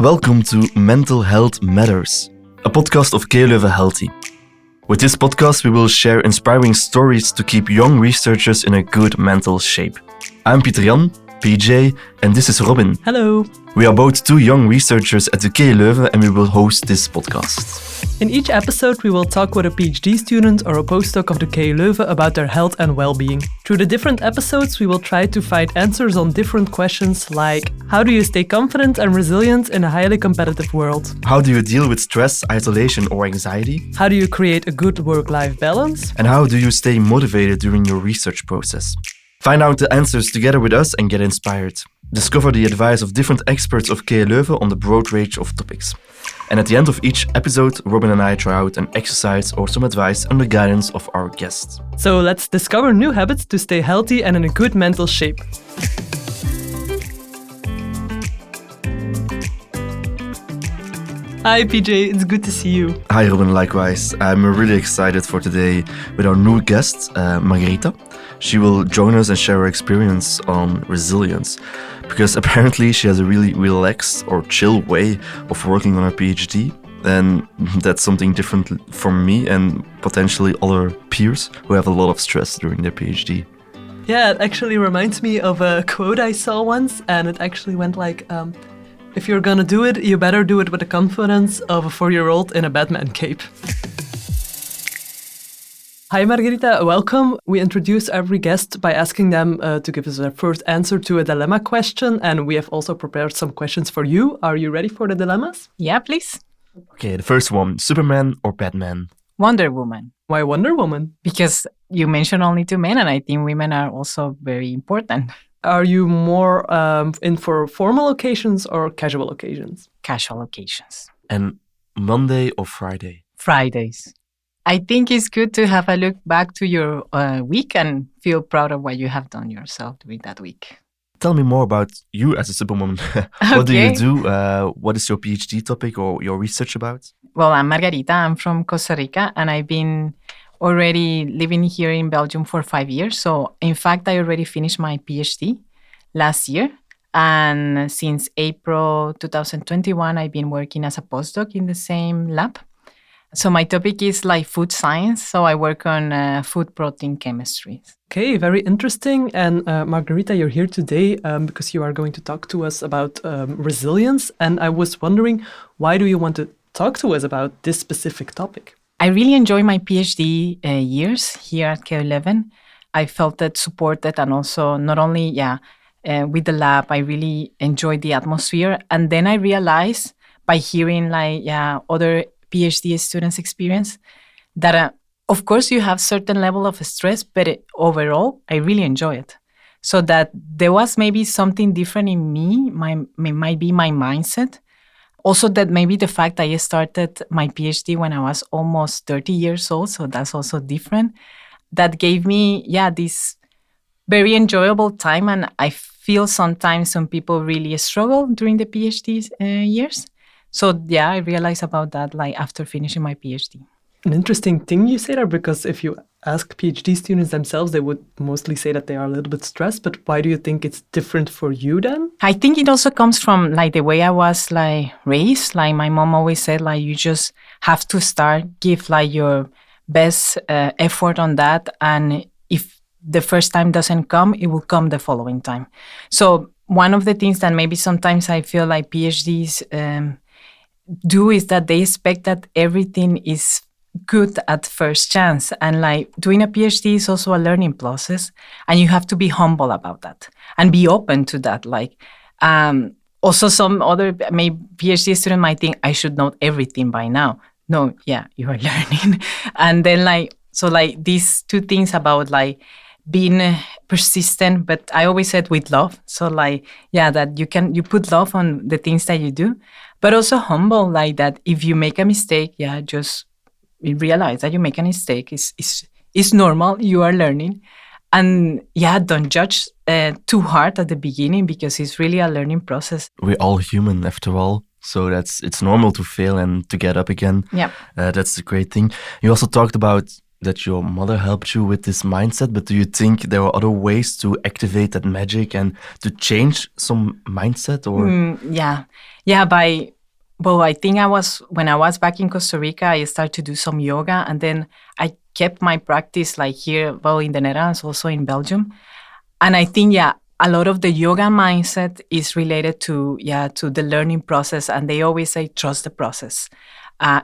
Welcome to Mental Health Matters, a podcast of KU Leuven Healthy. With this podcast, we will share inspiring stories to keep young researchers in a good mental shape. I'm Pieter Jan, PJ, and this is Robin. Hello. We are both two young researchers at the KU Leuven and we will host this podcast. In each episode, we will talk with a PhD student or a postdoc of the KU Leuven about their health and well-being. Through the different episodes, we will try to find answers on different questions like how do you stay confident and resilient in a highly competitive world? How do you deal with stress, isolation or anxiety? How do you create a good work-life balance? And how do you stay motivated during your research process? Find out the answers together with us and get inspired. Discover the advice of different experts of KU Leuven on the broad range of topics. And at the end of each episode, Robin and I try out an exercise or some advice under guidance of our guests. So let's discover new habits to stay healthy and in a good mental shape. Hi PJ, it's good to see you. Hi Robin, likewise. I'm really excited for today with our new guest, Margarita. She will join us and share her experience on resilience, because apparently she has a really relaxed or chill way of working on her PhD, and that's something different from me and potentially other peers who have a lot of stress during their PhD. Yeah, it actually reminds me of a quote I saw once, and it actually went like, if you're gonna do it, you better do it with the confidence of a 4-year-old in a Batman cape. Hi Margarita, welcome. We introduce every guest by asking them to give us their first answer to a dilemma question, and we have also prepared some questions for you. Are you ready for the dilemmas? Yeah, please. Okay, the first one, Superman or Batman? Wonder Woman. Why Wonder Woman? Because you mentioned only two men, and I think women are also very important. Are you more in for formal occasions or casual occasions? Casual occasions. And Monday or Friday? Fridays. I think it's good to have a look back to your week and feel proud of what you have done yourself during that week. Tell me more about you as a superwoman. What do you do? What is your PhD topic or your research about? Well, I'm Margarita. I'm from Costa Rica, and I've been already living here in Belgium for 5 years. So, in fact, I already finished my PhD last year. And since April 2021, I've been working as a postdoc in the same lab. So my topic is like food science. So I work on food protein chemistry. Okay, very interesting. And Margarita, you're here today because you are going to talk to us about resilience. And I was wondering, why do you want to talk to us about this specific topic? I really enjoy my PhD years here at KU Leuven. I felt that supported, and also not only with the lab, I really enjoyed the atmosphere. And then I realized by hearing other PhD students' experience that, of course, you have certain level of stress, but overall, I really enjoy it. So that there was maybe something different in me, might be my mindset. Also that maybe the fact I started my PhD when I was almost 30 years old, so that's also different. That gave me, this very enjoyable time, and I feel sometimes some people really struggle during the PhD years. So I realized about that after finishing my PhD. An interesting thing you say there, because if you ask PhD students themselves, they would mostly say that they are a little bit stressed. But why do you think it's different for you then? I think it also comes from the way I was raised. My mom always said you just have to give your best effort on that, and if the first time doesn't come, it will come the following time. So one of the things that maybe sometimes I feel like PhDs do is that they expect that everything is good at first chance, and doing a PhD is also a learning process, and you have to be humble about that and be open to that. Also some other PhD student might think I should know everything by now. No, you are learning. And then these two things about being persistent, but I always said with love. So that you put love on the things that you do, but also humble, that if you make a mistake, just realize that you make a mistake. It's normal. You are learning, and don't judge too hard at the beginning, because it's really a learning process. We're all human after all. So it's normal to fail and to get up again. Yeah, that's the great thing. You also talked about that your mother helped you with this mindset, but do you think there are other ways to activate that magic and to change some mindset? Or Well, I think when I was back in Costa Rica, I started to do some yoga, and then I kept my practice like here, well, in the Netherlands, also in Belgium. And I think, a lot of the yoga mindset is related to the learning process. And they always say, trust the process,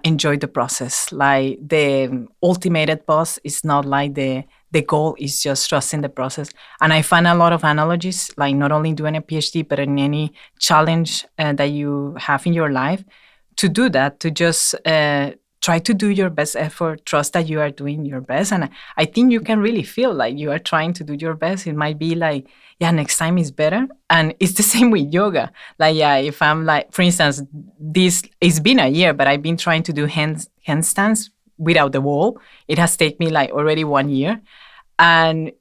enjoy the process. Like the ultimate boss is not like the goal is just trusting the process. And I find a lot of analogies, like not only doing a PhD, but in any challenge that you have in your life, to do that, to just try to do your best effort, trust that you are doing your best. And I think you can really feel like you are trying to do your best. It might be like, next time is better. And it's the same with yoga. Like, if I'm like, for instance, it's been a year, but I've been trying to do handstands without the wall. It has taken me like already 1 year. And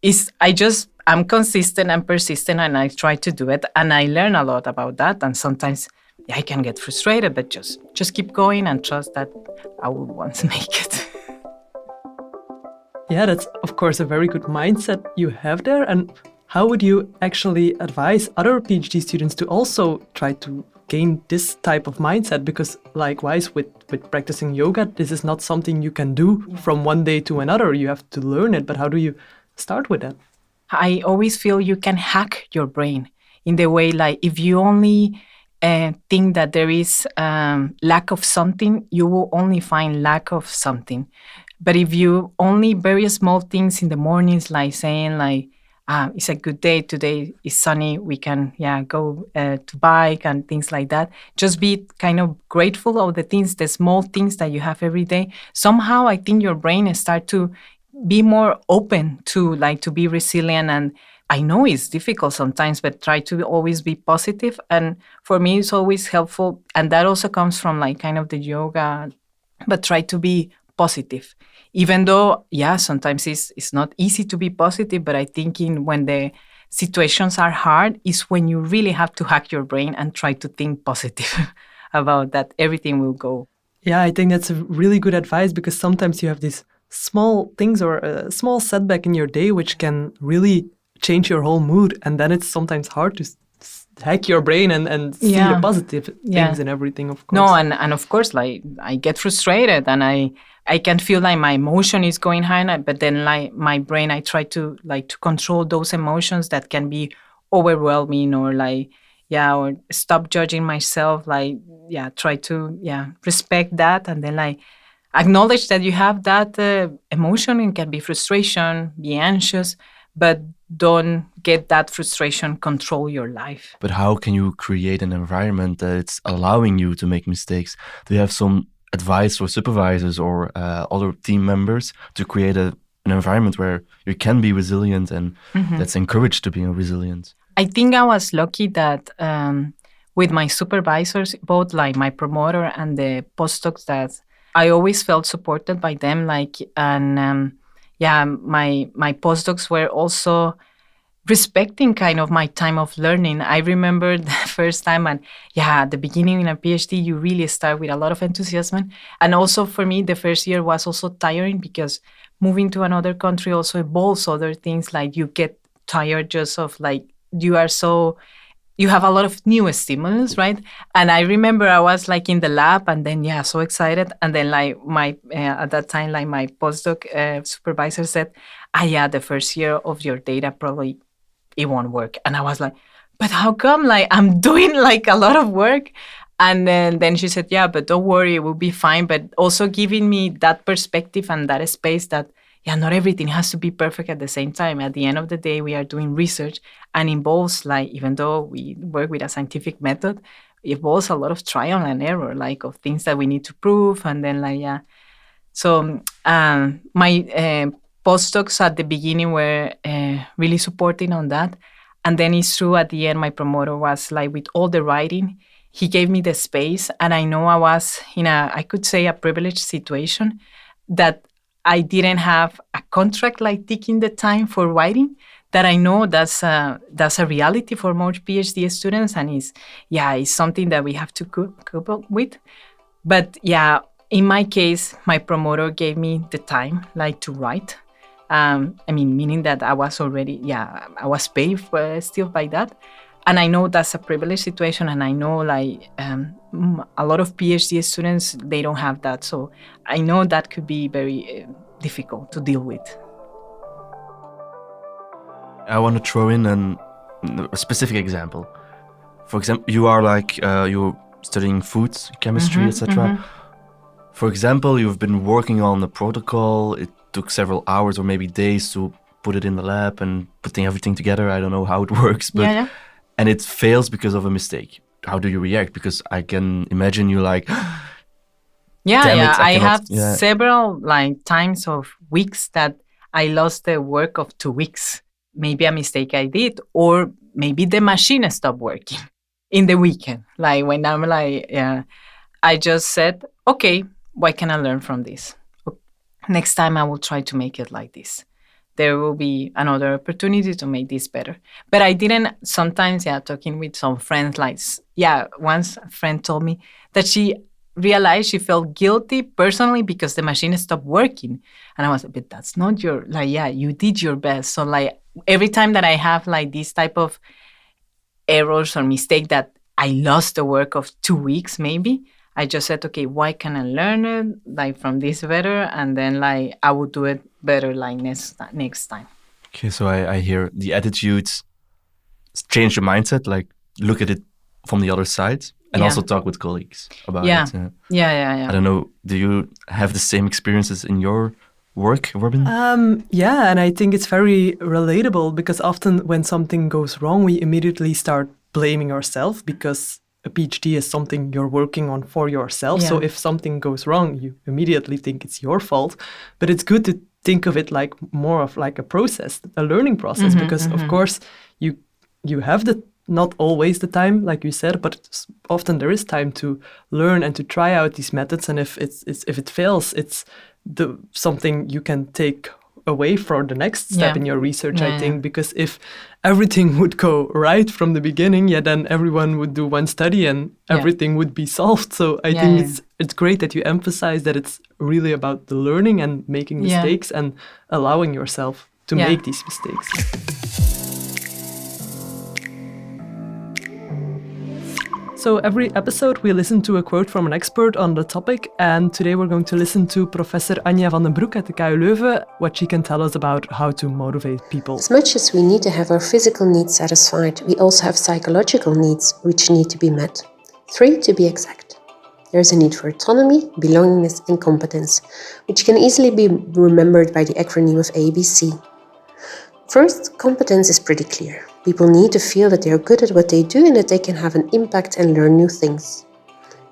I'm consistent and persistent, and I try to do it. And I learn a lot about that. And sometimes I can get frustrated, but just keep going and trust that I will once make it. Yeah, that's of course a very good mindset you have there. And how would you actually advise other PhD students to also try to gain this type of mindset? Because likewise with practicing yoga, this is not something you can do from one day to another. You have to learn it. But how do you start with that? I always feel you can hack your brain in the way, like if you only think that there is lack of something, you will only find lack of something. But if you only very small things in the mornings, like saying like, it's a good day, today is sunny, we can go to bike and things like that. Just be kind of grateful of the things, the small things that you have every day. Somehow I think your brain start to be more open to be resilient. And I know it's difficult sometimes, but try to always be positive. And for me, it's always helpful. And that also comes from like kind of the yoga, but try to be positive. Even though, sometimes it's not easy to be positive, but I think when the situations are hard is when you really have to hack your brain and try to think positive about that everything will go. Yeah, I think that's a really good advice, because sometimes you have these small things or a small setback in your day which can really change your whole mood. And then it's sometimes hard to hack your brain and see the positive things in everything, of course. No, and of course, like I get frustrated and I can feel like my emotion is going high, but then like my brain, I try to control those emotions that can be overwhelming, or or stop judging myself, try to respect that, and then acknowledge that you have that emotion. It can be frustration, be anxious, but don't get that frustration control your life. But how can you create an environment that's allowing you to make mistakes? Do you have some advice for supervisors or other team members to create an environment where you can be resilient and that's encouraged to be resilient? I think I was lucky that with my supervisors, both like my promoter and the postdocs, that I always felt supported by them. My postdocs were also respecting kind of my time of learning. I remember the first time, and at the beginning in a PhD, you really start with a lot of enthusiasm. And also for me, the first year was also tiring, because moving to another country also involves other things. Like you get tired just of you have a lot of new stimulus, right? And I remember I was in the lab, and then so excited. And then my at that time, my postdoc supervisor said, the first year of your data probably it won't work. And I was like, but how come? I'm doing a lot of work. And then she said, but don't worry, it will be fine. But also giving me that perspective and that space that not everything has to be perfect at the same time. At the end of the day, we are doing research, and involves even though we work with a scientific method, it involves a lot of trial and error, of things that we need to prove. And then So my postdocs at the beginning were really supporting on that. And then it's true, at the end, my promoter was with all the writing, he gave me the space. And I know I was in I could say a privileged situation, that I didn't have a contract taking the time for writing. That I know that's a reality for most PhD students, and it's something that we have to cope up with. But In my case, my promoter gave me the time, like, to write. Meaning that I was already, I was paid for, still by that. And I know that's a privileged situation, and I know, like, a lot of PhD students, they don't have that. So I know that could be very difficult to deal with. I want to throw in a specific example. For example, you are like you're studying food chemistry, etc. For example, you've been working on the protocol. It took several hours or maybe days to put it in the lab and putting everything together. I don't know how it works, but and it fails because of a mistake. How do you react? Because I can imagine you like. I have several like times of weeks that I lost the work of 2 weeks. Maybe a mistake I did, or maybe the machine stopped working in the weekend. Like when I'm like, I just said, okay, what can I learn from this? Next time I will try to make it like this. There will be another opportunity to make this better. But I didn't, sometimes, talking with some friends, like, once a friend told me that she realized she felt guilty personally because the machine stopped working. And I was, but that's not your, like, you did your best. So like every time that I have like this type of errors or mistake that I lost the work of 2 weeks, maybe, I just said, okay, why can I learn it like from this better? And then like I will do it better like next time. Okay, so I hear the attitude, change your mindset, like look at it from the other side, and also talk with colleagues about it. Yeah. I don't know, do you have the same experiences in your work, Robin? And I think it's very relatable because often when something goes wrong, we immediately start blaming ourselves because a PhD is something you're working on for yourself. So if something goes wrong, you immediately think it's your fault. But it's good to think of it like more of like a process, a learning process, because of course you have not always the time, like you said, but often there is time to learn and to try out these methods. And if it fails, it's something you can take away for the next step in your research, I think, because if everything would go right from the beginning, then everyone would do one study and everything would be solved. So I think it's great that you emphasize that it's really about the learning and making mistakes and allowing yourself to make these mistakes. So every episode we listen to a quote from an expert on the topic, and today we're going to listen to Professor Anja van den Broek at the KU Leuven, what she can tell us about how to motivate people. As much as we need to have our physical needs satisfied, we also have psychological needs which need to be met. 3 to be exact. There's a need for autonomy, belongingness and competence, which can easily be remembered by the acronym of ABC. First, competence is pretty clear. People need to feel that they are good at what they do and that they can have an impact and learn new things.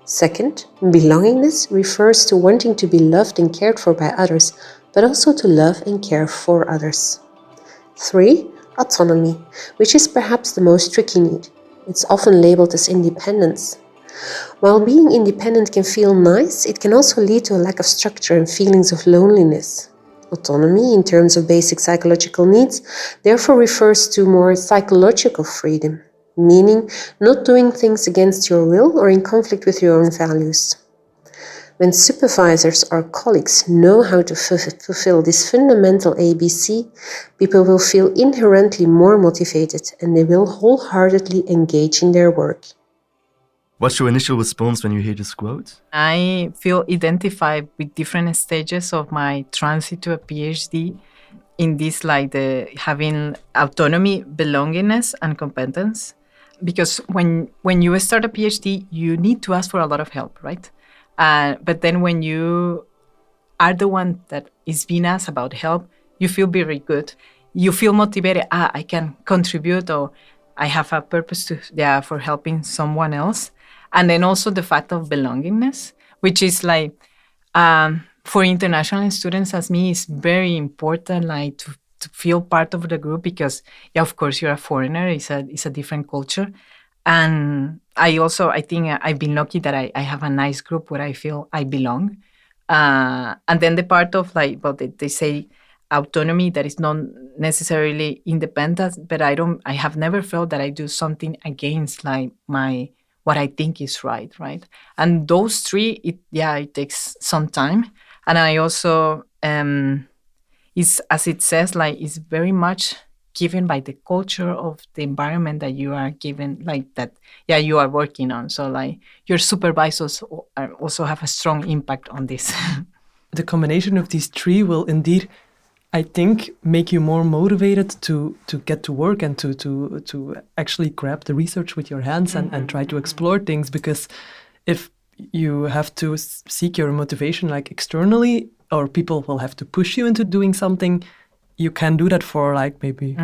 Second, belongingness refers to wanting to be loved and cared for by others, but also to love and care for others. 3, autonomy, which is perhaps the most tricky need. It's often labeled as independence. While being independent can feel nice, it can also lead to a lack of structure and feelings of loneliness. Autonomy, in terms of basic psychological needs, therefore refers to more psychological freedom, meaning not doing things against your will or in conflict with your own values. When supervisors or colleagues know how to fulfill this fundamental ABC, people will feel inherently more motivated and they will wholeheartedly engage in their work. What's your initial response when you hear this quote? I feel identified with different stages of my transit to a PhD in this, like the having autonomy, belongingness, and competence. Because when you start a PhD, you need to ask for a lot of help, right? But then when you are the one that is being asked about help, you feel very good. You feel motivated. I can contribute, or I have a purpose for helping someone else. And then also the fact of belongingness, which is like, for international students as me, is very important, like to feel part of the group because, of course, you're a foreigner. It's a different culture. And I think I've been lucky that I have a nice group where I feel I belong. And then the part of like, they say autonomy that is not necessarily independence, but I have never felt that I do something against like my what I think is right. And those three, it takes some time. And I also, is, as it says, like, it's very much given by the culture of the environment that you are given, like that, you are working on. So like your supervisors also have a strong impact on this. The combination of these three will indeed, I think, make you more motivated to get to work and to actually grab the research with your hands and try to explore things. Because if you have to seek your motivation like externally, or people will have to push you into doing something, you can do that for like maybe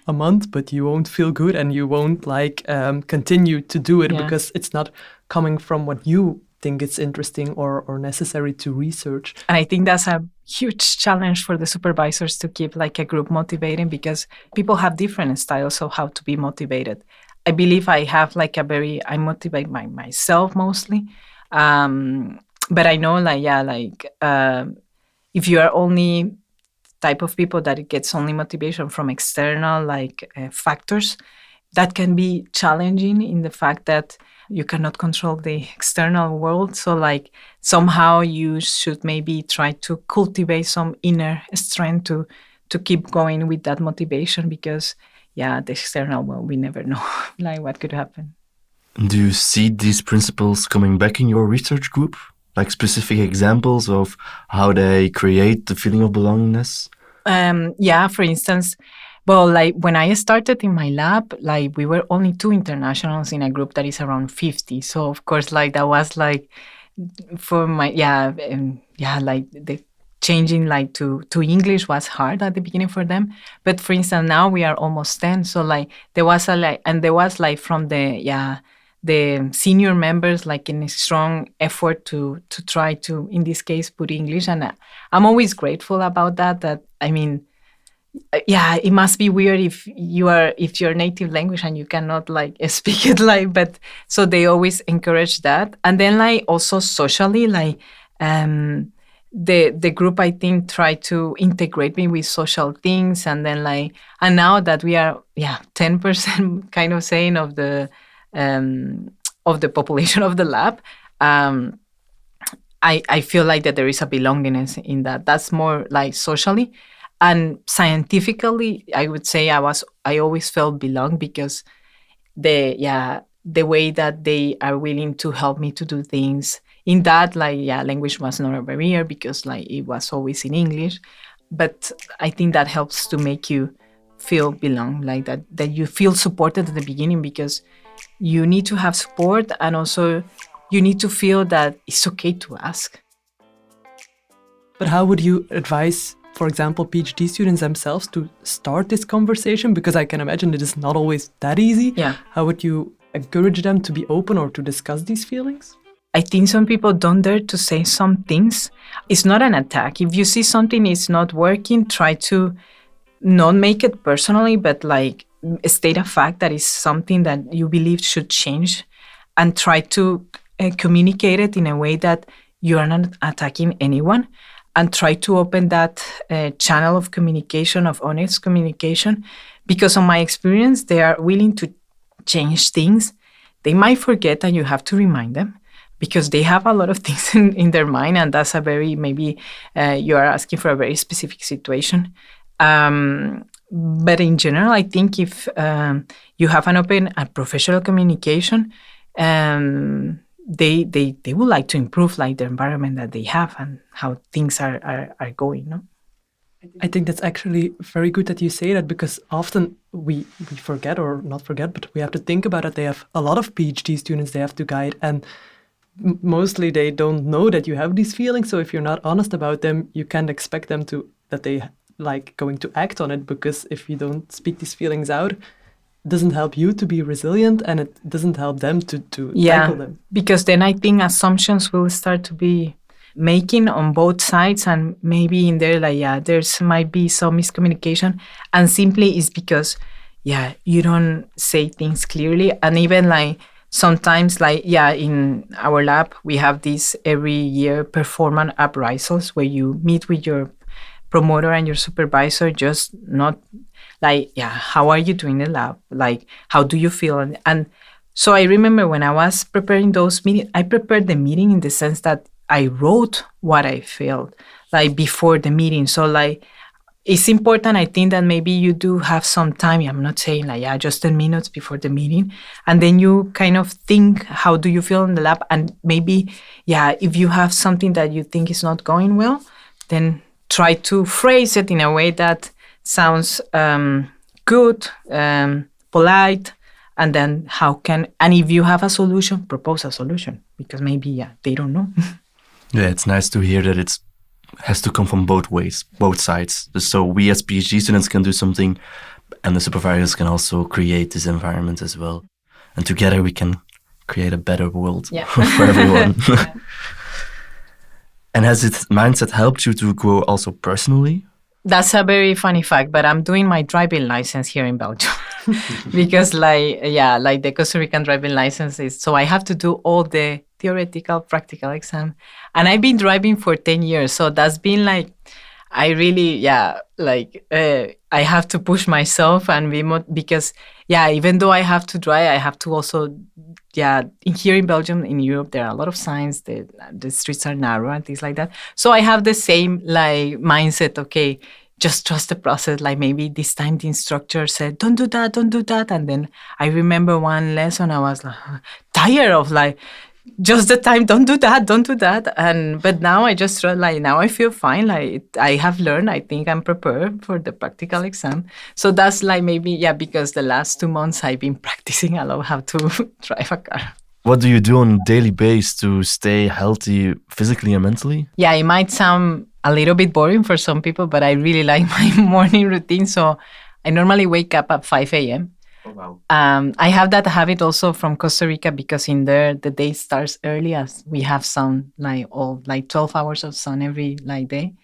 a month, but you won't feel good and you won't like continue to do it because it's not coming from what you think it's interesting or necessary to research. And I think that's a huge challenge for the supervisors to keep like a group motivating, because people have different styles of how to be motivated. I believe I have like I motivate myself mostly. But I know if you are only type of people that it gets only motivation from external factors, that can be challenging in the fact that you cannot control the external world. So like somehow you should maybe try to cultivate some inner strength to keep going with that motivation, because the external world, we never know like what could happen. Do you see these principles coming back in your research group? Like specific examples of how they create the feeling of belongingness? For instance, well, like when I started in my lab, like we were only 2 internationals in a group that is around 50. So of course, like that was like for my like the changing like to English was hard at the beginning for them. But for instance, now we are almost 10. So like there was from the senior members like in a strong effort to try to, in this case, put English. And I'm always grateful about that. I mean, it must be weird if your native language and you cannot like speak it like, but so they always encourage that. And then like also socially, like the group, I think, tried to integrate me with social things. And then and now that we are 10% kind of saying of the population of the lab, I feel like that there is a belongingness in that. That's more like socially. And scientifically, I would say I always felt belong, because the way that they are willing to help me to do things. In that, language was not a barrier, because it was always in English. But I think that helps to make you feel belong, like that you feel supported at the beginning, because you need to have support, and also you need to feel that it's okay to ask. But how would you advise, for example, PhD students themselves to start this conversation? Because I can imagine it is not always that easy. Yeah. How would you encourage them to be open or to discuss these feelings? I think some people don't dare to say some things. It's not an attack. If you see something is not working, try to not make it personally, but state a fact that is something that you believe should change, and try to communicate it in a way that you are not attacking anyone, and try to open that channel of communication, of honest communication, because on my experience, they are willing to change things. They might forget, and you have to remind them, because they have a lot of things in their mind, and that's maybe you are asking for a very specific situation. But in general, I think if you have an open and professional communication, they would like to improve the environment that they have and how things are going. No? I think that's actually very good that you say that, because often we forget, or not forget, but we have to think about it. They have a lot of PhD students they have to guide, and mostly they don't know that you have these feelings. So if you're not honest about them, you can't expect them that they going to act on it, because if you don't speak these feelings out, it doesn't help you to be resilient, and it doesn't help them to tackle them. Because then I think assumptions will start to be making on both sides, and maybe in there there's might be some miscommunication, and simply is because you don't say things clearly. And even sometimes in our lab we have these every year performance appraisals where you meet with your promoter and your supervisor, just not how are you doing in the lab, how do you feel, and So I remember when I was preparing those meetings, I prepared the meeting in the sense that I wrote what I felt like before the meeting. So like it's important, I think, that maybe you do have some time. I'm not saying like, yeah, just 10 minutes before the meeting. And then you kind of think, how do you feel in the lab? And maybe, yeah, if you have something that you think is not going well, then try to phrase it in a way that sounds good, polite. And then and if you have a solution, propose a solution, because maybe, yeah, they don't know. Yeah, it's nice to hear that it has to come from both ways, both sides. So we as PhD students can do something, and the supervisors can also create this environment as well. And together we can create a better world for everyone. Yeah. And has this mindset helped you to grow also personally? That's a very funny fact, but I'm doing my driving license here in Belgium because, like the Costa Rican driving license is, so I have to do all the theoretical, practical exam, and I've been driving for 10 years. So that's been like, I really, I have to push myself and be more, because, even though I have to drive, I have to also, here in Belgium, in Europe, there are a lot of signs, the streets are narrow and things like that. So I have the same like mindset, okay, just trust the process. Like maybe this time the instructor said, don't do that, don't do that. And then I remember one lesson, I was like tired of like, just the time, don't do that, don't do that. But now I just now I feel fine. Like I have learned, I think I'm prepared for the practical exam. So that's like maybe, because the last 2 months I've been practicing a lot how to drive a car. What do you do on a daily basis to stay healthy physically and mentally? Yeah, it might sound a little bit boring for some people, but I really like my morning routine. So I normally wake up at 5 a.m. Oh, wow. I have that habit also from Costa Rica, because in there the day starts early, as we have sun, like 12 hours of sun every day.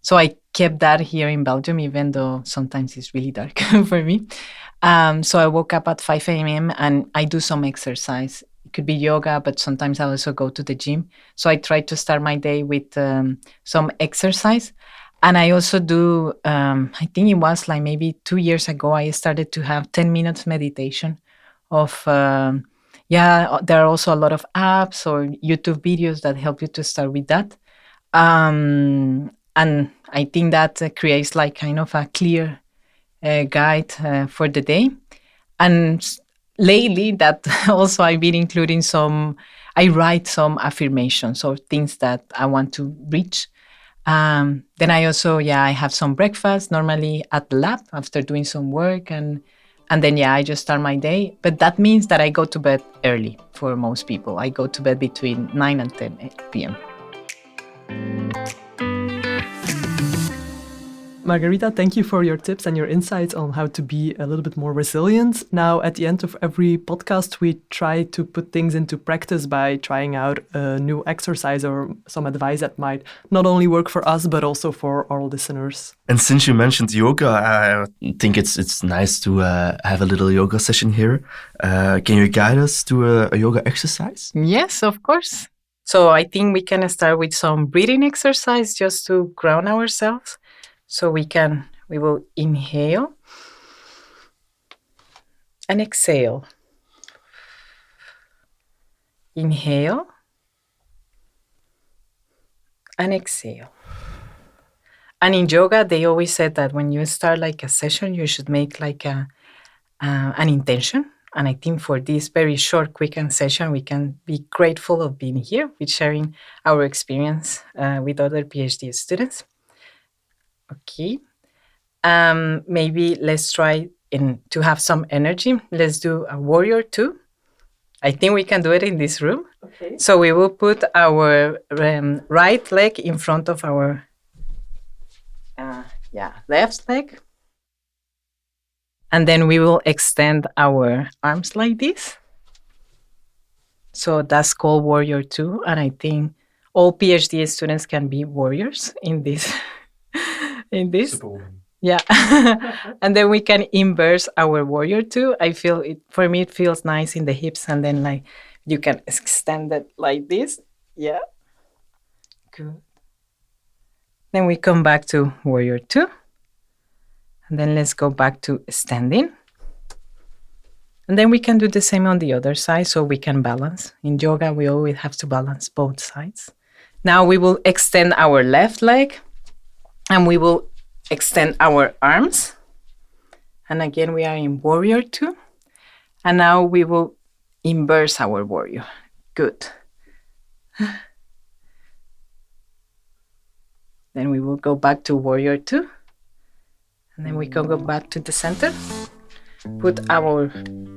So I kept that here in Belgium, even though sometimes it's really dark for me. So I woke up at 5 a.m. and I do some exercise. It could be yoga, but sometimes I also go to the gym. So I try to start my day with some exercise. And I also do, I think it was like maybe 2 years ago, I started to have 10 minutes meditation of, there are also a lot of apps or YouTube videos that help you to start with that. And I think that creates like kind of a clear guide for the day. And lately that also I've been including I write some affirmations or things that I want to reach. Then I also, I have some breakfast normally at the lab after doing some work. And then, I just start my day. But that means that I go to bed early for most people. I go to bed between 9 and 10 p.m. Margarita, thank you for your tips and your insights on how to be a little bit more resilient. Now, at the end of every podcast, we try to put things into practice by trying out a new exercise or some advice that might not only work for us, but also for our listeners. And since you mentioned yoga, I think it's nice to have a little yoga session here. Can you guide us to a yoga exercise? Yes, of course. So I think we can start with some breathing exercise just to ground ourselves. So we will inhale and exhale. Inhale and exhale. And in yoga, they always said that when you start like a session, you should make like an intention. And I think for this very short, quick session, we can be grateful of being here with sharing our experience with other PhD students. Okay. Maybe let's try to have some energy. Let's do a warrior 2. I think we can do it in this room. Okay. So we will put our right leg in front of our left leg. And then we will extend our arms like this. So that's called warrior 2. And I think all PhD students can be warriors in this. In this. Superwoman. Yeah. And then we can inverse our warrior 2. I feel it, for me, it feels nice in the hips. And then like you can extend it like this. Yeah. Good. Then we come back to warrior 2. And then let's go back to standing. And then we can do the same on the other side so we can balance. In yoga, we always have to balance both sides. Now we will extend our left leg and we will extend our arms. And again, we are in warrior 2. And now we will inverse our warrior. Good. Then we will go back to warrior 2. And then we can go back to the center. Put our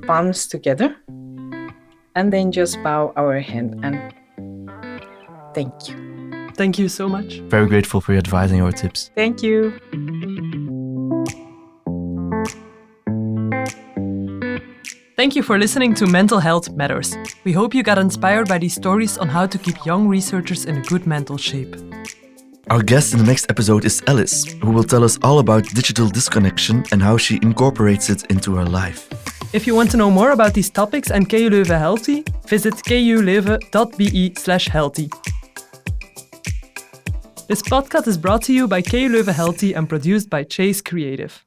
palms together. And then just bow our head and thank you. Thank you so much. Very grateful for your advice and your tips. Thank you. Thank you for listening to Mental Health Matters. We hope you got inspired by these stories on how to keep young researchers in a good mental shape. Our guest in the next episode is Alice, who will tell us all about digital disconnection and how she incorporates it into her life. If you want to know more about these topics and KU Leuven Healthy, visit kuleuven.be/healthy. This podcast is brought to you by KU Leuven Healthy and produced by Chase Creative.